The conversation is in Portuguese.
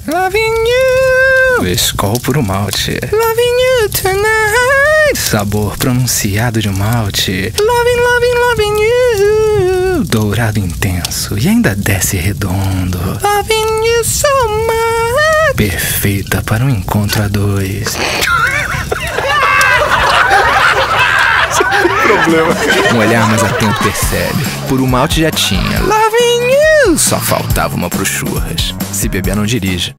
Loving you. Skol puro malte. Loving you tonight. Sabor pronunciado de malte. Loving you. Dourado intenso e ainda desce redondo. Loving you so much. Perfeita para um encontro a dois. Problema. Um olhar mais atento percebe. Puro malte já tinha. Loving you. Só faltava uma pro churras. Se beber, não dirija.